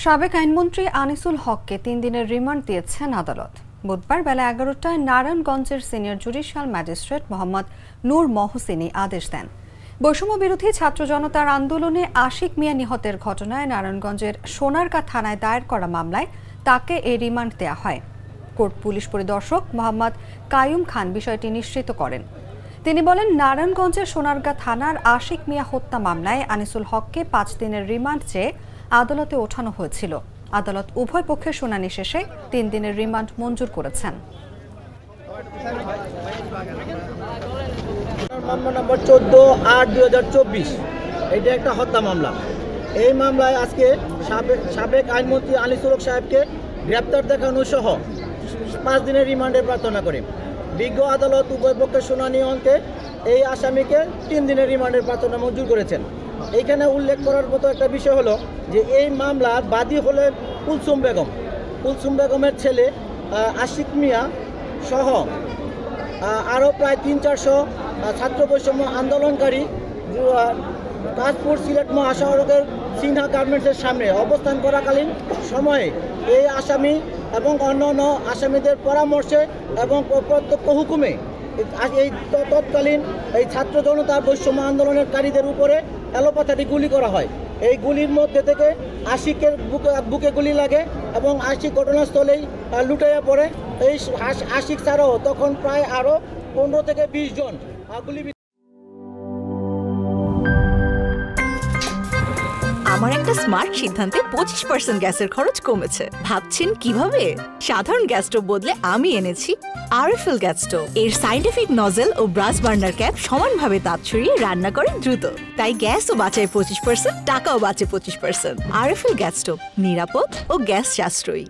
সাবেক আইনমন্ত্রী আনিসুল হককে 3 দিনের রিমান্ড দিয়েছেন আদালত। বুধবার বেলা 11টায় নারায়ণগঞ্জের সিনিয়র জুডিশিয়াল ম্যাজিস্ট্রেট মোহাম্মদ নূর মহসিনী আদেশ দেন। বৈষম্য বিরোধী ছাত্র জনতার আন্দোলনে আশিক মিয়া নিহতের ঘটনায় নারায়ণগঞ্জের সোনারগাঁ থানায় দায়ের করা মামলায় তাকে এই রিমান্ড দেওয়া হয়। কোর্ট পুলিশ পরিদর্শক মোহাম্মদ কাইয়ুম খান বিষয়টি নিশ্চিত করেন। তিনি বলেন, নারায়ণগঞ্জের সোনারগাঁ থানার আশিক মিয়া হত্যা মামলায় আনিসুল হককে 5 দিনের রিমান্ড চেয়ে আদালতে ওঠানো হয়েছিল। আদালত উভয় পক্ষের শুনানি শেষে 3 দিনের রিমান্ড মঞ্জুর করেছেন। মামলা নম্বর 14/8/2024 এটা একটা হত্যা মামলা। এই মামলায় আজকে সাবেক আইনমন্ত্রী আনিসুল হক সাহেবকে গ্রেপ্তার দেখানো সহ 5 দিনের রিমান্ডের প্রার্থনা করে বিজ্ঞ আদালত উভয় পক্ষের শুনানি অন্তে এই আসামিকে 3 দিনের রিমান্ডের প্রার্থনা মঞ্জুর করেছেন। এইখানে উল্লেখ করার মতো একটা বিষয় হলো যে এই মামলার বাদী হলেন কুলসুম বেগম। কুলসুম বেগমের ছেলে আশিক মিয়া সহ আরও প্রায় 300-400 ছাত্র বৈষম্য আন্দোলনকারী কাশপুর সিলেট মহাসড়কের সিনহা গার্মেন্টসের সামনে অবস্থান করাকালীন সময়ে এই আসামি এবং অন্যান্য আসামিদের পরামর্শে এবং প্রত্যক্ষ হুকুমে এই তৎকালীন এই ছাত্র জনতার বৈষম্য আন্দোলনকারীদের উপরে এলোপাথারি গুলি করা হয়। এই গুলির মধ্যে থেকে আশিকের বুকে গুলি লাগে এবং আশিক ঘটনাস্থলেই লুটাইয়া পড়ে। এই আশিক ছাড়াও তখন প্রায় আরও 15 থেকে 20 জন গুলি। আমার একটা স্মার্ট সিদ্ধান্তে 25% গ্যাসের খরচ কমেছে। ভাবছেন কিভাবে? সাধারণ গ্যাস স্টোভ বদলে আমি এনেছি আরএফএল গ্যাস স্টোভ। এর সাইন্টিফিক নজল ও ব্রাস বার্নার ক্যাপ সমানভাবে তাপ ছড়িয়ে রান্না করে দ্রুত, তাই গ্যাসও বাঁচায় 25%, টাকাও বাঁচে 25%। আরএফএল গ্যাস স্টোভ নিরাপদ ও গ্যাস সাশ্রয়ী।